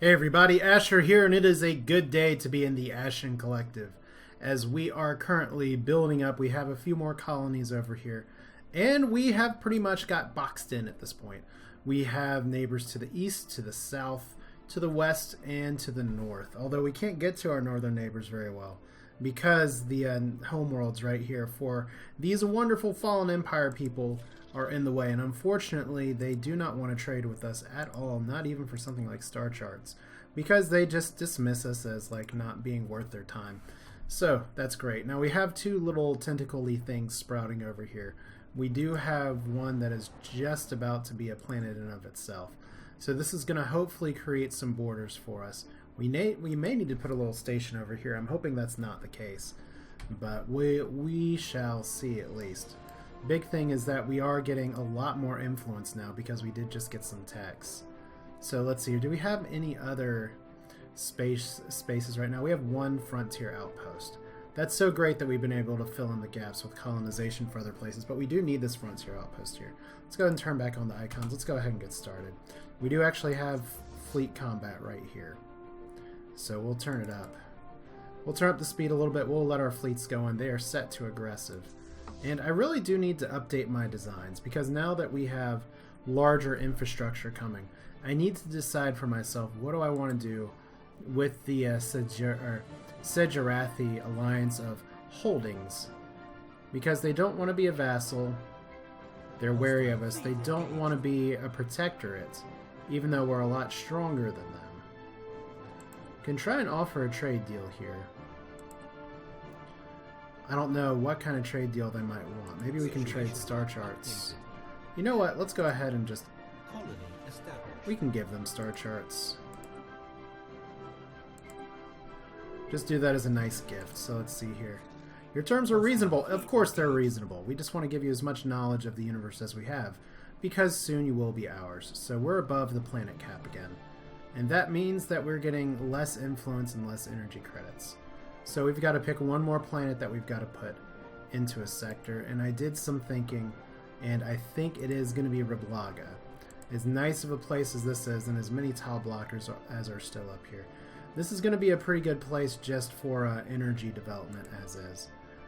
Hey everybody, Asher here, and it is a good day to be in the Ashen Collective. As we are currently building up, we have a few more colonies over here, and we have pretty much got boxed in at this point. We have neighbors to the east, to the south, to the west, and to the north, although we can't get to our northern neighbors very well because the homeworlds right here for these wonderful fallen empire people are in the way, and unfortunately they do not want to trade with us at all, not even for something like star charts, because they just dismiss us as like not being worth their time. So that's great. Now we have two little tentacle-y things sprouting over here. We do have one that is just about to be a planet in and of itself, so this is going to hopefully create some borders for us. We may need to put a little station over here. I'm hoping that's not the case, but we shall see at least. Big thing is that we are getting a lot more influence now because we did just get some techs. So let's see, do we have any other spaces right now? We have one frontier outpost. That's so great that we've been able to fill in the gaps with colonization for other places, but we do need this frontier outpost here. Let's go ahead and turn back on the icons. Let's go ahead and get started. We do actually have fleet combat right here, so we'll turn it up. We'll turn up the speed a little bit. We'll let our fleets go in. They are set to aggressive. And I really do need to update my designs because now that we have larger infrastructure coming, I need to decide for myself what do I want to do with the Sejarathi alliance of holdings, because they don't want to be a vassal, they're wary of us, they don't want to be a protectorate, even though we're a lot stronger than them. Can try and offer a trade deal here. I don't know what kind of trade deal they might want. Maybe we can trade star charts. You know what? Let's go ahead and just... we can give them star charts. Just do that as a nice gift. So let's see here. Your terms are reasonable. Of course they're reasonable. We just want to give you as much knowledge of the universe as we have, because soon you will be ours. So we're above the planet cap again. And that means that we're getting less influence and less energy credits. So we've got to pick one more planet that we've got to put into a sector, and I did some thinking, and I think it is going to be Riblaga. As nice of a place as this is, and as many tile blockers as are still up here, this is going to be a pretty good place just for energy development as is.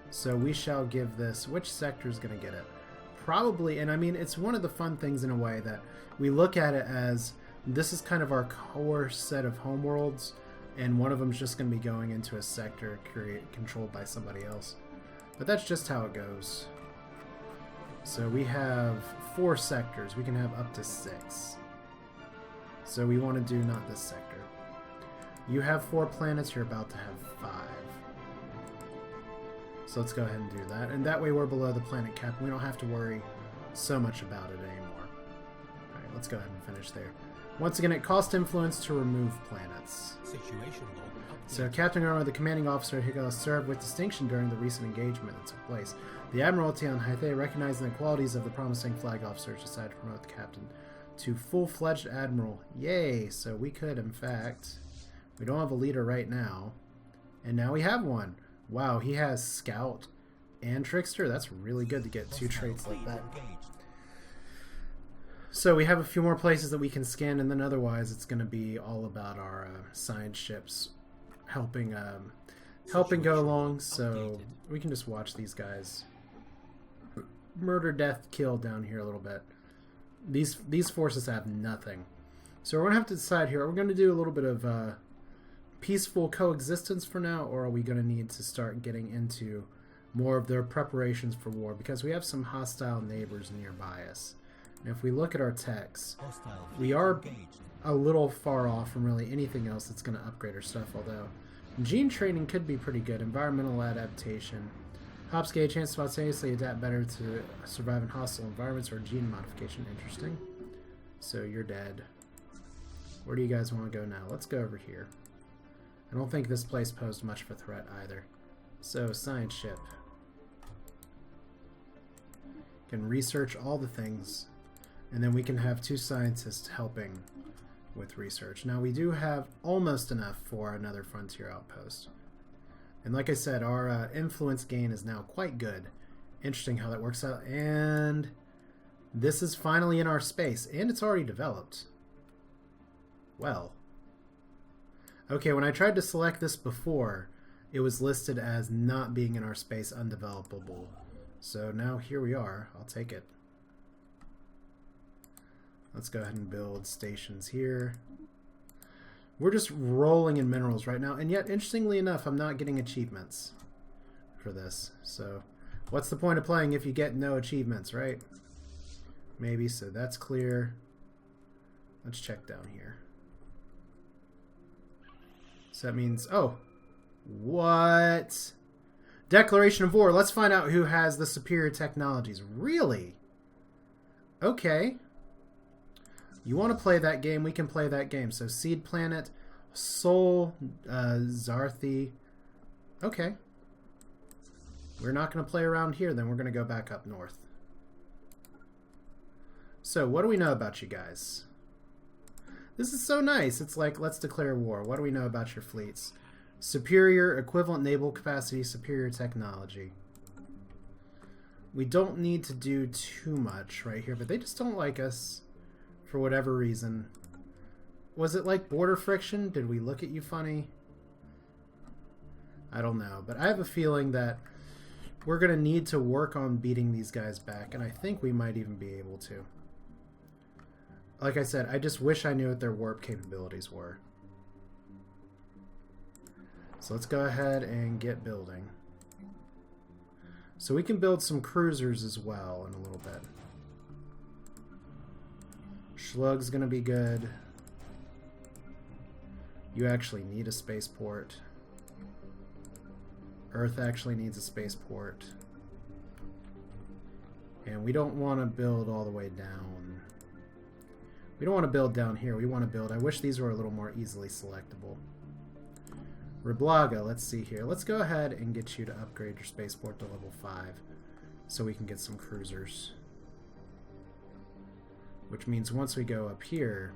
So we shall give this... which sector is going to get it? Probably, and I mean, it's one of the fun things in a way that we look at it as this is kind of our core set of homeworlds, and one of them is just going to be going into a sector controlled by somebody else. But that's just how it goes. So we have 4 sectors. We can have up to 6. So we want to do not this sector. You have 4 planets. You're about to have 5. So let's go ahead and do that. And that way we're below the planet cap, and we don't have to worry so much about it anymore. Alright, let's go ahead and finish there. Once again, it costs influence to remove planets. So, Captain Armour, the commanding officer, who served with distinction during the recent engagement that took place. The Admiralty on Hythe, recognizing the qualities of the promising flag officers, decided to promote the captain to full-fledged admiral. Yay! So we could, in fact... we don't have a leader right now. And now we have one. Wow, he has Scout and Trickster. That's really good to get 2 traits like that. So we have a few more places that we can scan, and then otherwise it's going to be all about our science ships helping go along. So we can just watch these guys murder, death, kill down here a little bit. These forces have nothing. So we're going to have to decide here. Are we going to do a little bit of peaceful coexistence for now, or are we going to need to start getting into more of their preparations for war? Because we have some hostile neighbors nearby us. And if we look at our techs, we are a little far off from really anything else that's going to upgrade our stuff, although gene training could be pretty good. Environmental adaptation. Hops gauge chance to spontaneously adapt better to survive in hostile environments, or gene modification. Interesting. So you're dead. Where do you guys want to go now? Let's go over here. I don't think this place posed much of a threat either. So, science ship. Can research all the things, and then we can have 2 scientists helping with research. Now, we do have almost enough for another frontier outpost. And like I said, our influence gain is now quite good. Interesting how that works out. And this is finally in our space, and it's already developed. Well, Okay, when I tried to select this before, it was listed as not being in our space, undevelopable. So now here we are. I'll take it. Let's go ahead and build stations here. We're just rolling in minerals right now, and yet, interestingly enough, I'm not getting achievements for this. So what's the point of playing if you get no achievements, right? Maybe, so that's clear. Let's check down here. So that means, oh, what? Declaration of war. Let's find out who has the superior technologies. Really? Okay. You want to play that game, we can play that game. So Seed Planet, Sol, Zarthi. Okay. We're not going to play around here, then we're going to go back up north. So what do we know about you guys? This is so nice. It's like, let's declare war. What do we know about your fleets? Superior, equivalent naval capacity, superior technology. We don't need to do too much right here, but they just don't like us for whatever reason. Was it like border friction? Did we look at you funny? I don't know, but I have a feeling that we're going to need to work on beating these guys back, and I think we might even be able to. Like I said, I just wish I knew what their warp capabilities were. So let's go ahead and get building. So we can build some cruisers as well in a little bit. Schlug's gonna be good. You actually need a spaceport. Earth actually needs a spaceport. And we don't want to build all the way down. We don't want to build down here. We want to build... I wish these were a little more easily selectable. Reblaga, let's see here. Let's go ahead and get you to upgrade your spaceport to level 5 so we can get some cruisers. Which means once we go up here,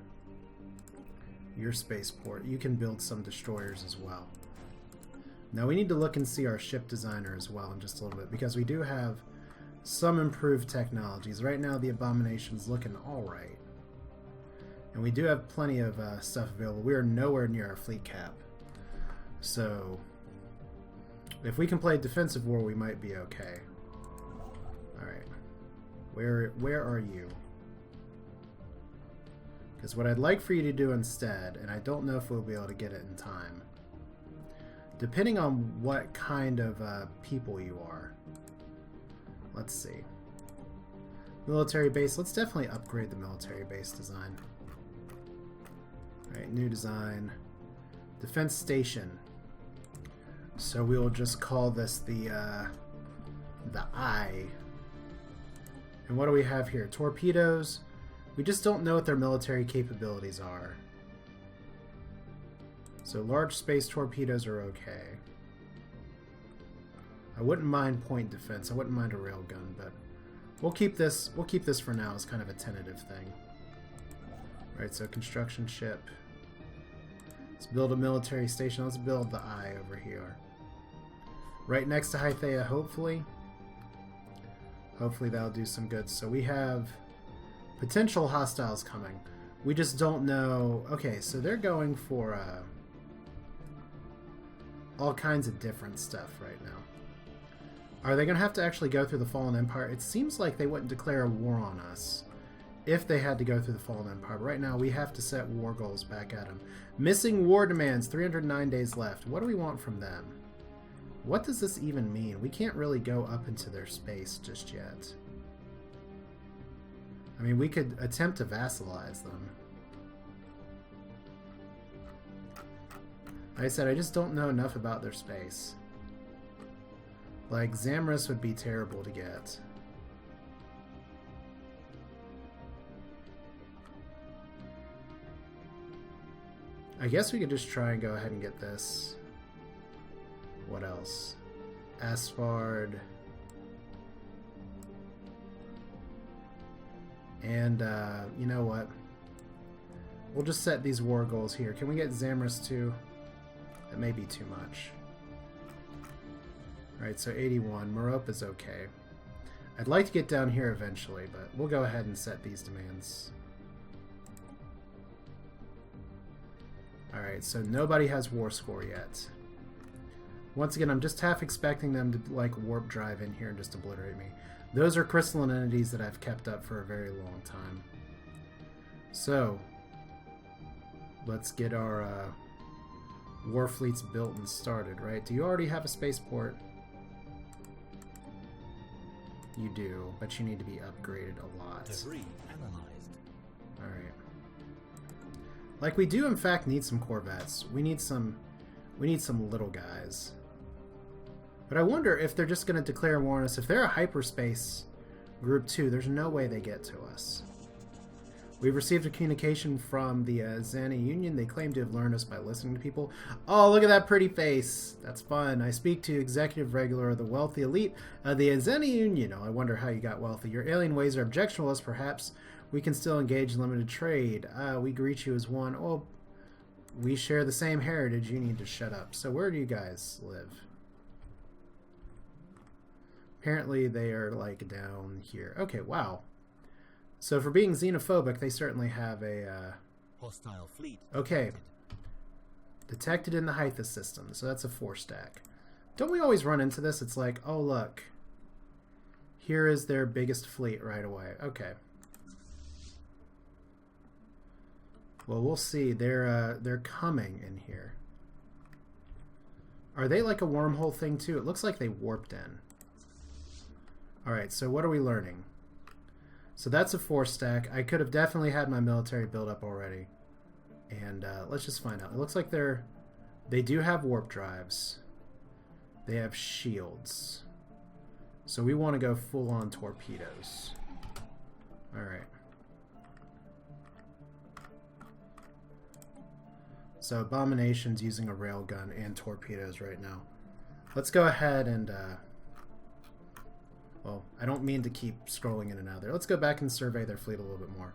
your spaceport, you can build some destroyers as well. Now we need to look and see our ship designer as well in just a little bit, because we do have some improved technologies. Right now the Abomination's looking alright. And we do have plenty of stuff available. We are nowhere near our fleet cap. So, if we can play defensive war, we might be okay. Alright. Where are you? Because what I'd like for you to do instead, and I don't know if we'll be able to get it in time, depending on what kind of people you are. Let's see. Military base. Let's definitely upgrade the military base design. Alright, new design. Defense station. So we will just call this the Eye. And what do we have here? Torpedoes. We just don't know what their military capabilities are. So large space torpedoes are okay. I wouldn't mind point defense. I wouldn't mind a railgun, but we'll keep this for now as kind of a tentative thing. Right, so construction ship. Let's build a military station. Let's build the Eye over here. Right next to Hythea, hopefully. Hopefully that'll do some good. So we have potential hostiles coming. We just don't know... Okay, so they're going for all kinds of different stuff right now. Are they going to have to actually go through the Fallen Empire? It seems like they wouldn't declare a war on us if they had to go through the Fallen Empire. But right now, we have to set war goals back at them. Missing war demands, 309 days left. What do we want from them? What does this even mean? We can't really go up into their space just yet. I mean, we could attempt to vassalize them. Like I said, I just don't know enough about their space. Like, Zamrus would be terrible to get. I guess we could just try and go ahead and get this. What else? Asphard. And, you know what? We'll just set these war goals here. Can we get Zamrus too? That may be too much. Alright, so 81. Meropa's okay. I'd like to get down here eventually, but we'll go ahead and set these demands. Alright, so nobody has war score yet. Once again, I'm just half expecting them to, like, warp drive in here and just obliterate me. Those are crystalline entities that I've kept up for a very long time. So, let's get our war fleets built and started, right? Do you already have a spaceport? You do, but you need to be upgraded a lot. Debris analyzed. Alright. Like, we do in fact need some corvettes. We need some little guys. But I wonder if they're just going to declare war on us. If they're a hyperspace group 2, there's no way they get to us. We've received a communication from the Zani Union. They claim to have learned us by listening to people. Oh, look at that pretty face. That's fun. I speak to Executive Regular of the wealthy elite of the Zani Union. Oh, I wonder how you got wealthy. Your alien ways are objectionable to us, perhaps. We can still engage in limited trade. We greet you as one. Oh, we share the same heritage. You need to shut up. So where do you guys live? Apparently they are, like, down here. Okay, wow. So for being xenophobic, they certainly have a... Hostile fleet. Okay. Detected in the Hythus system. So that's a 4-stack. Don't we always run into this? It's like, oh, look. Here is their biggest fleet right away. Okay. Well, we'll see. They're coming in here. Are they like a wormhole thing, too? It looks like they warped in. Alright, so what are we learning? So that's a 4-stack. I could have definitely had my military build up already. And let's just find out. It looks like they do have warp drives. They have shields. So we want to go full-on torpedoes. Alright. So Abomination's using a railgun and torpedoes right now. Let's go ahead and... well, I don't mean to keep scrolling in and out there. Let's go back and survey their fleet a little bit more.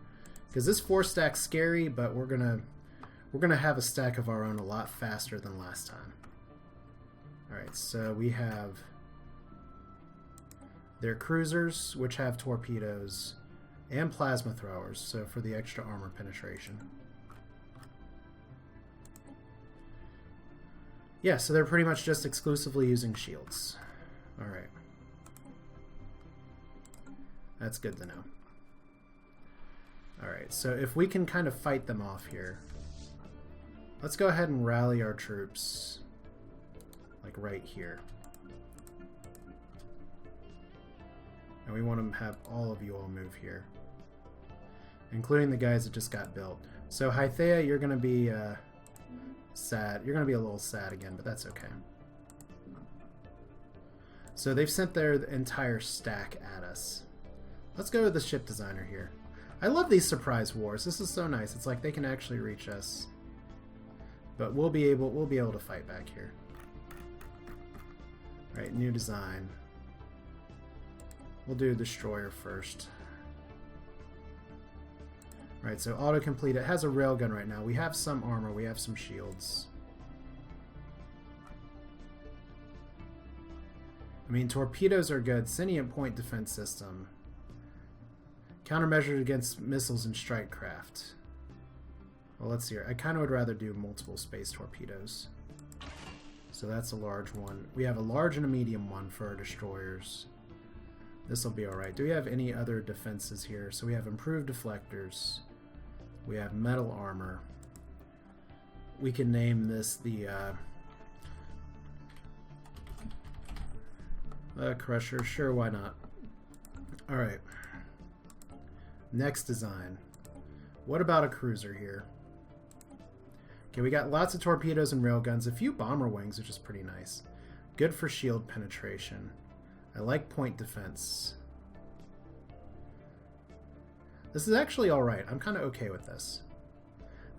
Because this 4-stack's scary, but we're gonna have a stack of our own a lot faster than last time. Alright, so we have their cruisers, which have torpedoes, and plasma throwers, so for the extra armor penetration. Yeah, so they're pretty much just exclusively using shields. Alright. That's good to know. Alright, so if we can kind of fight them off here, let's go ahead and rally our troops, like right here. And we want to have all of you all move here, including the guys that just got built. So Hythea, you're going to be sad. You're going to be a little sad again, but that's okay. So they've sent their entire stack at us. Let's go with the ship designer here. I love these surprise wars. This is so nice. It's like they can actually reach us. But we'll be able to fight back here. Alright, new design. We'll do destroyer first. Alright, so autocomplete. It has a railgun right now. We have some armor, we have some shields. I mean, torpedoes are good. Sentient point defense system. Countermeasures against missiles and strike craft. Well, let's see here. I kind of would rather do multiple space torpedoes. So that's a large one. We have a large and a medium one for our destroyers. This will be alright. Do we have any other defenses here? So we have improved deflectors. We have metal armor. We can name this the Crusher. Sure, why not? Alright. Next design. What about a cruiser here? Okay, we got lots of torpedoes and railguns, a few bomber wings, which is pretty nice. Good for shield penetration. I like point defense. This is actually alright. I'm kind of okay with this.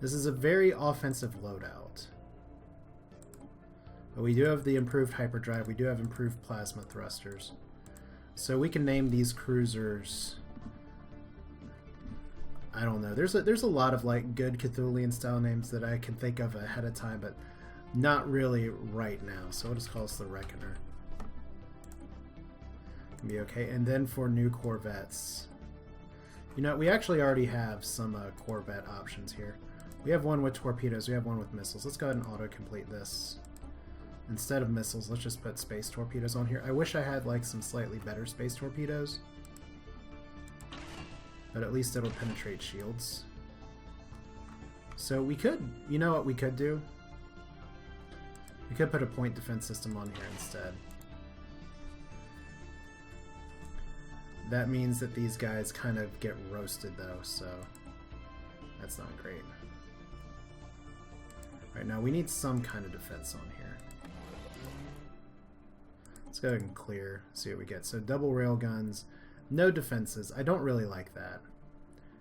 This is a very offensive loadout. But we do have the improved hyperdrive. We do have improved plasma thrusters. So we can name these cruisers... I don't know. There's a lot of like good Cthulian style names that I can think of ahead of time, but not really right now. So we'll just call this the Reckoner. Can be okay. And then for new Corvettes, you know, we actually already have some Corvette options here. We have one with torpedoes. We have one with missiles. Let's go ahead and auto-complete this. Instead of missiles, let's just put space torpedoes on here. I wish I had like some slightly better space torpedoes. But at least it'll penetrate shields. So we could, you know what we could do? We could put a point defense system on here instead. That means that these guys kind of get roasted though, so that's not great. Right now we need some kind of defense on here. Let's go ahead and clear, see what we get. So double rail guns, no defenses. I don't really like that.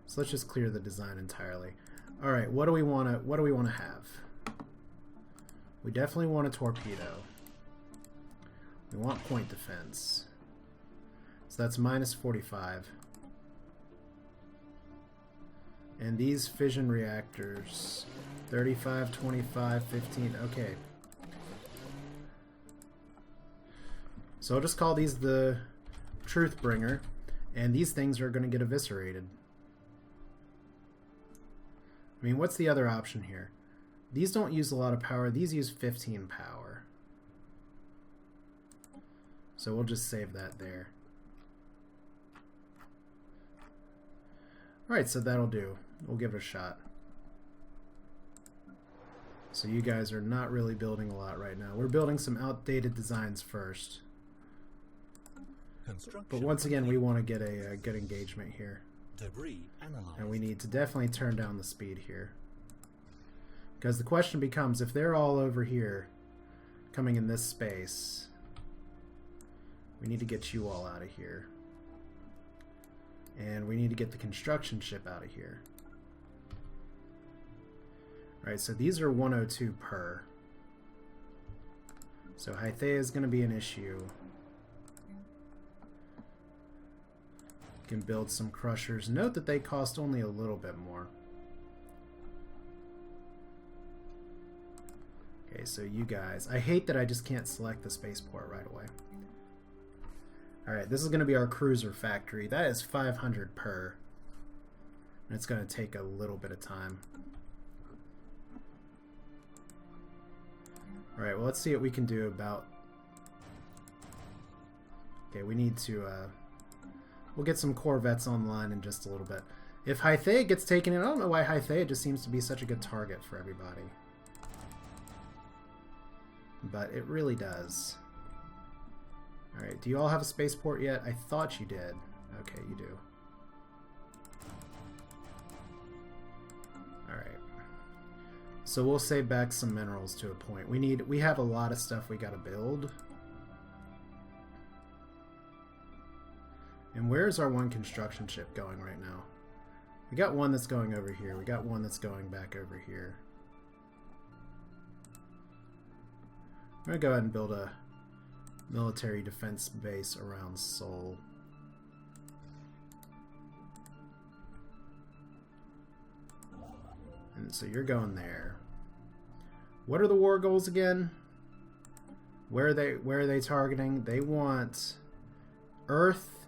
So let's just clear the design entirely. All right, what do we want to have? We definitely want a torpedo. We want point defense. So that's minus 45. And these fission reactors, 35, 25, 15, okay. So I'll just call these the Truth Bringer, and these things are going to get eviscerated. I mean, what's the other option here? These don't use a lot of power. These use 15 power. So we'll just save that there. Alright, so that'll do. We'll give it a shot. So you guys are not really building a lot right now. We're building some outdated designs first. But once again, we want to get a good engagement here. Debris analyzed. And we need to definitely turn down the speed here. Because the question becomes, if they're all over here, coming in this space, we need to get you all out of here. And we need to get the construction ship out of here. Alright, so these are 102 per. So Hythea is going to be an issue. Can build some crushers. Note that they cost only a little bit more. Okay, so you guys. I hate that I just can't select the spaceport right away. Alright, this is going to be our cruiser factory. That is 500 per. And it's going to take a little bit of time. Alright, well, let's see what we can do about... Okay, we need to... We'll get some Corvettes online in just a little bit. If Hythea gets taken in, I don't know why Hythea just seems to be such a good target for everybody. But it really does. Alright, do you all have a spaceport yet? I thought you did. Okay, you do. Alright. So we'll save back some minerals to a point. We have a lot of stuff we gotta build. And where's our one construction ship going right now? We got one that's going over here. We got one that's going back over here. I'm going to go ahead and build a military defense base around Seoul. And so you're going there. What are the war goals again? Where are they targeting? They want Earth,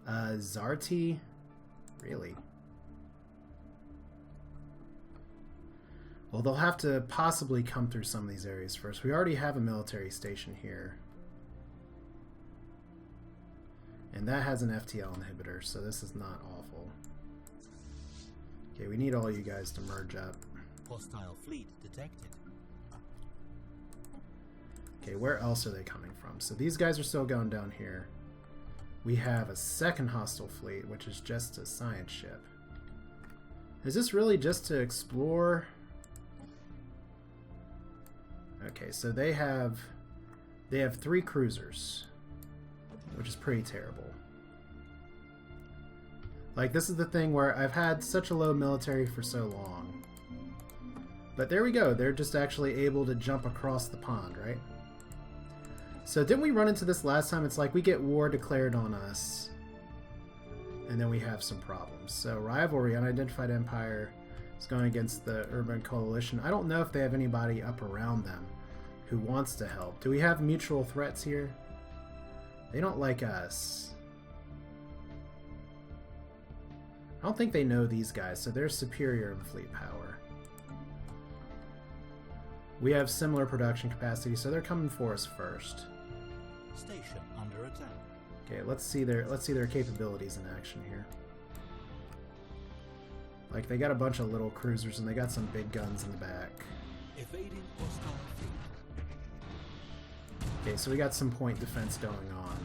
Zarti? Really? Well, they'll have to possibly come through some of these areas first. We already have a military station here. And that has an FTL inhibitor, so this is not awful. Okay, we need all you guys to merge up. Hostile fleet detected. Okay, where else are they coming from? So these guys are still going down here. We have a second hostile fleet, which is just a science ship. Is this really just to explore? Okay, so they have 3 cruisers, which is pretty terrible. Like, this is the thing where I've had such a low military for so long. But there we go, they're just actually able to jump across the pond, right? So didn't we run into this last time? It's like we get war declared on us, and then we have some problems. So rivalry, unidentified empire is going against the urban coalition. I don't know if they have anybody up around them who wants to help. Do we have mutual threats here? They don't like us. I don't think they know these guys, so they're superior in fleet power. We have similar production capacity, so they're coming for us first. Station under attack. Okay, let's see their capabilities in action here. Like, they got a bunch of little cruisers and they got some big guns in the back. Evading hostile fleet. Okay, so we got some point defense going on.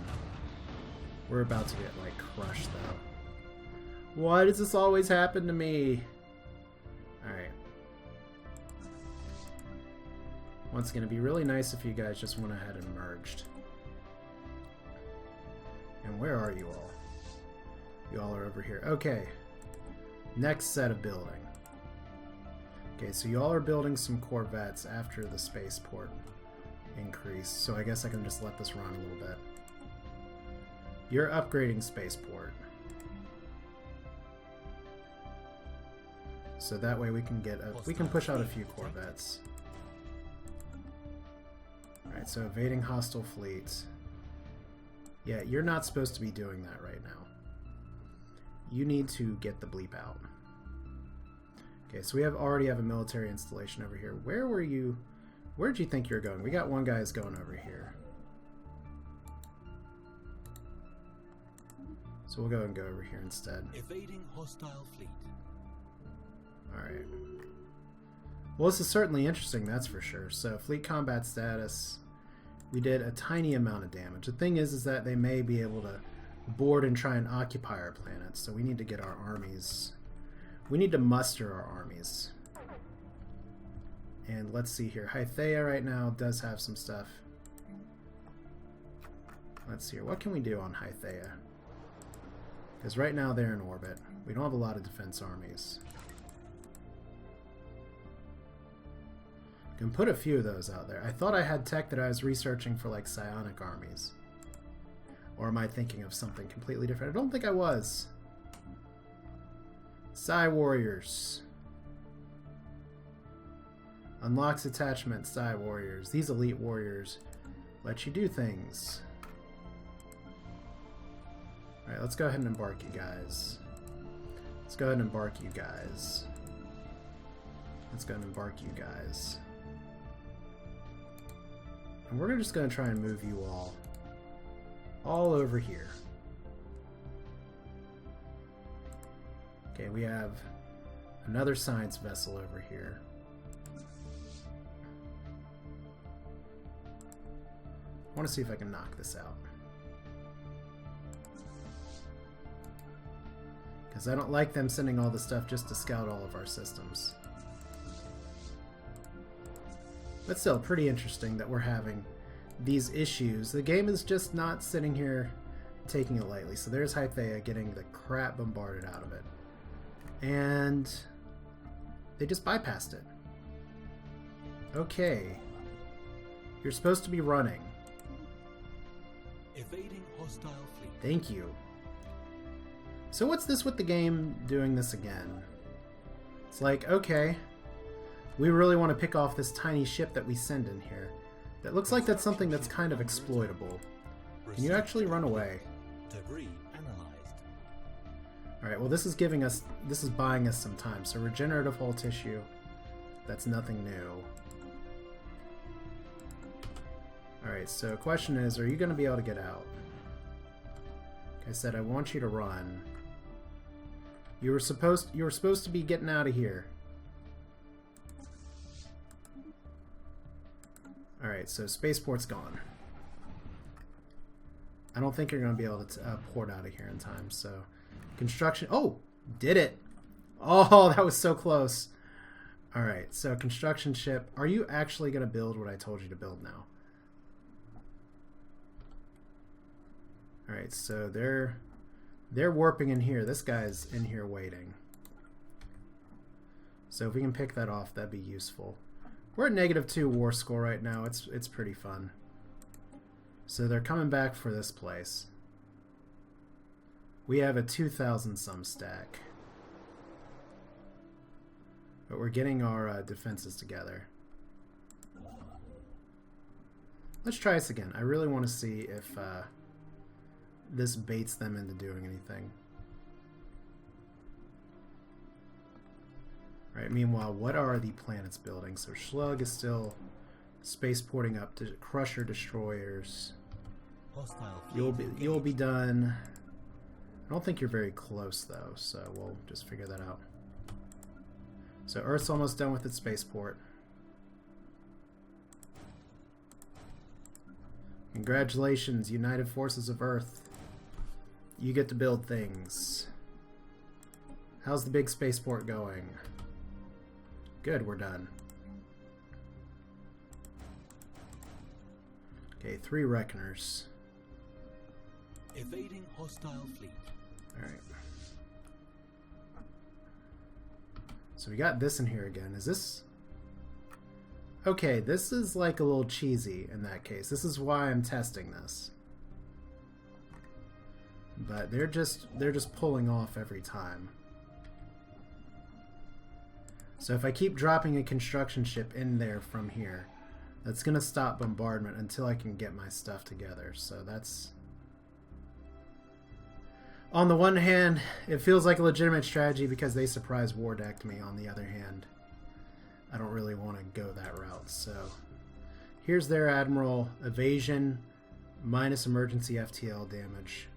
We're about to get, like, crushed, though. Why does this always happen to me? Alright. Once again, it'd be really nice if you guys just went ahead and merged. And where are you all? You all are over here. Okay. Next set of building. Okay, so you all are building some Corvettes after the spaceport increase. So I guess I can just let this run a little bit. You're upgrading spaceport. So that way we can push out a few Corvettes. Alright, so evading hostile fleets. Yeah, you're not supposed to be doing that right now. You need to get the bleep out. Okay, so we already have a military installation over here. Where were you? Where'd you think you were going? We got one guy's going over here. So we'll go over here instead. Evading hostile fleet. Alright. Well, this is certainly interesting, that's for sure. So, fleet combat status. We did a tiny amount of damage. The thing is that they may be able to board and try and occupy our planet. So we need to get our armies. We need to muster our armies. And let's see here. Hythea right now does have some stuff. Let's see here. What can we do on Hythea? Because right now they're in orbit. We don't have a lot of defense armies. Can put a few of those out there. I thought I had tech that I was researching for like psionic armies. Or am I thinking of something completely different? I don't think I was. Psi Warriors. Unlocks attachment Psi Warriors. These elite warriors let you do things. Alright, let's go ahead and embark you guys. Let's go ahead and embark you guys. Let's go ahead and embark you guys. And we're just going to try and move you all over here. Okay, we have another science vessel over here. I want to see if I can knock this out. Because I don't like them sending all the stuff just to scout all of our systems. But still, pretty interesting that we're having these issues. The game is just not sitting here taking it lightly. So there's Hythea getting the crap bombarded out of it. And they just bypassed it. Okay. You're supposed to be running. Evading hostile fleet. Thank you. So what's this with the game doing this again? It's like, okay, we really want to pick off this tiny ship that we send in here. That looks like that's something that's kind of exploitable. Can you actually run away? Debris analyzed. Alright, well this is buying us some time. So regenerative hull tissue, that's nothing new. Alright, so question is, are you going to be able to get out? Like I said, I want you to run. You were supposed to be getting out of here. Alright, so spaceport's gone. I don't think you're going to be able to port out of here in time, so... Construction... Oh! Did it! Oh, that was so close! Alright, so construction ship. Are you actually going to build what I told you to build now? Alright, so they're warping in here. This guy's in here waiting. So if we can pick that off, that'd be useful. We're at -2 war score right now. It's pretty fun. So they're coming back for this place. We have a 2,000 some stack. But we're getting our defenses together. Let's try this again. I really want to see if this baits them into doing anything. Alright, meanwhile, what are the planets building? So Schlug is still spaceporting up to Crusher destroyers. Hostile fleet You'll be done. I don't think you're very close though, so we'll just figure that out. So Earth's almost done with its spaceport. Congratulations, United Forces of Earth. You get to build things. How's the big spaceport going? Good, we're done. Okay, 3 Reckoners. Evading hostile fleet. Alright. So we got this in here again. Is this... Okay, this is like a little cheesy in that case. This is why I'm testing this. But they're just pulling off every time. So if I keep dropping a construction ship in there from here, that's going to stop bombardment until I can get my stuff together. So that's... On the one hand, it feels like a legitimate strategy because they surprise war decked me. On the other hand, I don't really want to go that route. So here's their Admiral. Evasion minus emergency FTL damage.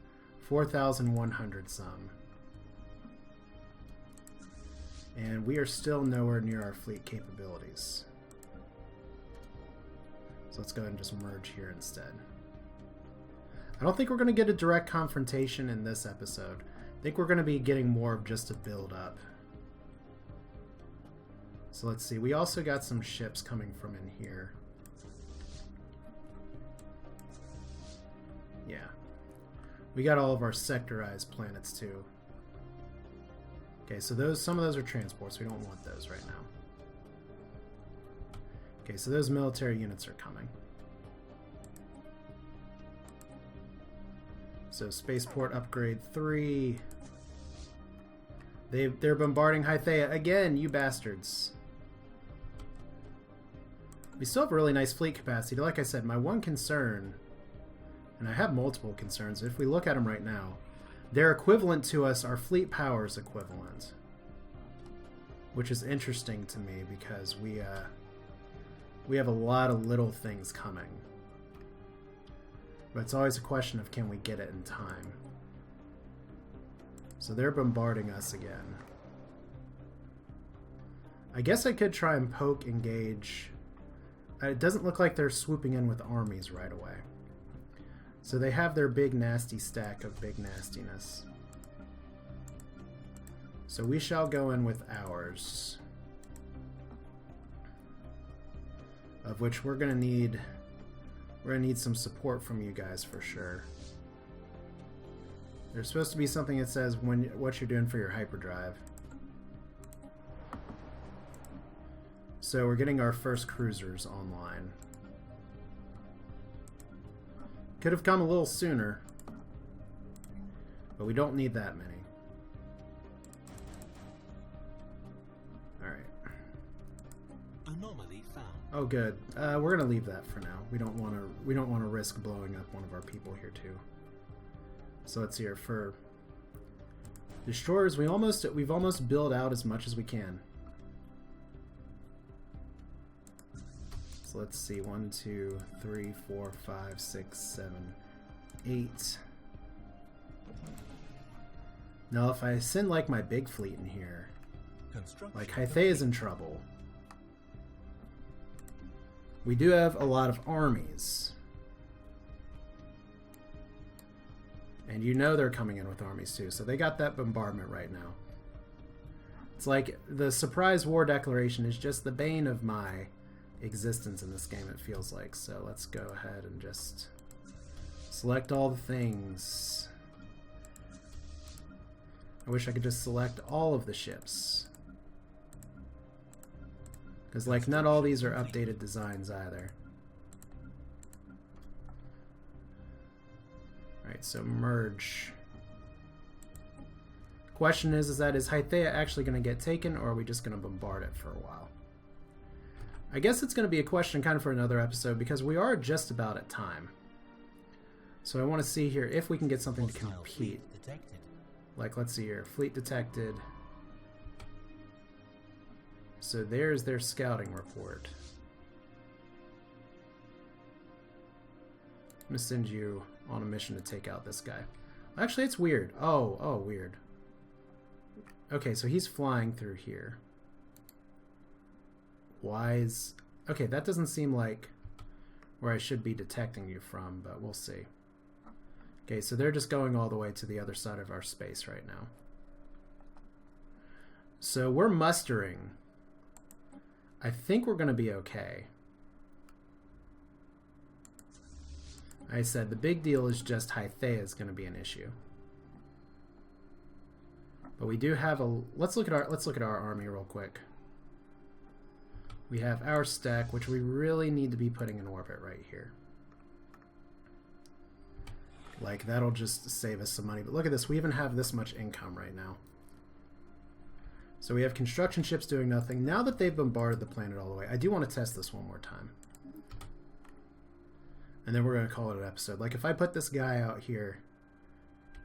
4,100 some. And we are still nowhere near our fleet capabilities. So let's go ahead and just merge here instead. I don't think we're going to get a direct confrontation in this episode. I think we're going to be getting more of just a build up. So let's see. We also got some ships coming from in here. Yeah. We got all of our sectorized planets too. Okay, so some of those are transports. We don't want those right now. Okay, so those military units are coming. So spaceport upgrade 3. They're bombarding Hythea again, you bastards. We still have a really nice fleet capacity. Like I said, my one concern, and I have multiple concerns, if we look at them right now, they're equivalent to us, our fleet power is equivalent. Which is interesting to me because we have a lot of little things coming. But it's always a question of can we get it in time. So they're bombarding us again. I guess I could try and poke, engage. It doesn't look like they're swooping in with armies right away. So they have their big nasty stack of big nastiness. So we shall go in with ours. Of which we're gonna need some support from you guys for sure. There's supposed to be something that says what you're doing for your hyperdrive. So we're getting our first cruisers online. Could have come a little sooner, but we don't need that many. Alright. Anomaly found. Oh good. We're gonna leave that for now. We don't wanna risk blowing up one of our people here too. So let's see here for destroyers. We've almost built out as much as we can. So let's see, 1, 2, 3, 4, 5, 6, 7, 8. Now if I send like my big fleet in here, like Hythea is in trouble. We do have a lot of armies. And you know they're coming in with armies too, so they got that bombardment right now. It's like the surprise war declaration is just the bane of my existence in this game, it feels like. So let's go ahead and just select all the things. I wish I could just select all of the ships. Because like not all these are updated designs either. Alright, so merge. Question is Hythea actually going to get taken, or are we just going to bombard it for a while? I guess it's going to be a question kind of for another episode, because we are just about at time. So I want to see here if we can get something to compete. Like, let's see here. Fleet detected. So there's their scouting report. I'm going to send you on a mission to take out this guy. Actually, it's weird. Oh, weird. Okay, so he's flying through here. Why is... Okay, that doesn't seem like where I should be detecting you from, but we'll see. Okay, so they're just going all the way to the other side of our space right now. So we're mustering. I think we're going to be okay. I said the big deal is just Hythea is going to be an issue. But we do have a... Let's look at our army real quick. We have our stack, which we really need to be putting in orbit right here. Like, that'll just save us some money. But look at this. We even have this much income right now. So we have construction ships doing nothing. Now that they've bombarded the planet all the way, I do want to test this one more time. And then we're going to call it an episode. Like, if I put this guy out here,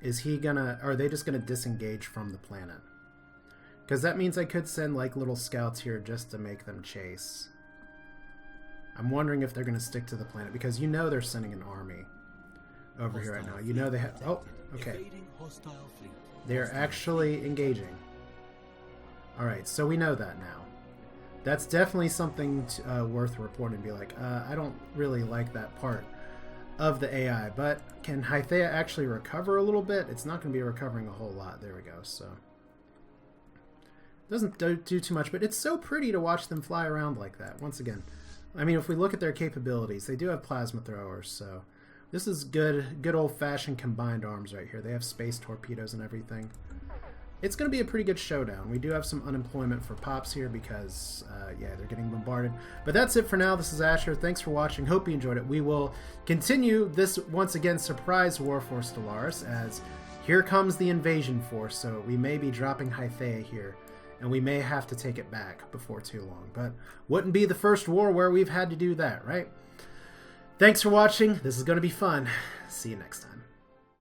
is he gonna... Are they just going to disengage from the planet? Because that means I could send, like, little scouts here just to make them chase. I'm wondering if they're going to stick to the planet. Because you know they're sending an army over here right now. You know they have... Oh, okay. They're actually engaging. Alright, so we know that now. That's definitely something worth reporting. Be like, I don't really like that part of the AI, but can Hythea actually recover a little bit? It's not going to be recovering a whole lot. There we go, so... Doesn't do too much, but it's so pretty to watch them fly around like that. Once again, I mean, if we look at their capabilities, they do have plasma throwers, so... This is good old-fashioned combined arms right here. They have space torpedoes and everything. It's going to be a pretty good showdown. We do have some unemployment for Pops here because, yeah, they're getting bombarded. But that's it for now. This is Asher. Thanks for watching. Hope you enjoyed it. We will continue this, once again, surprise war for Stellaris, as here comes the invasion force. So we may be dropping Hythea here, and we may have to take it back before too long. But wouldn't be the first war where we've had to do that, right? Thanks for watching. This is going to be fun. See you next time.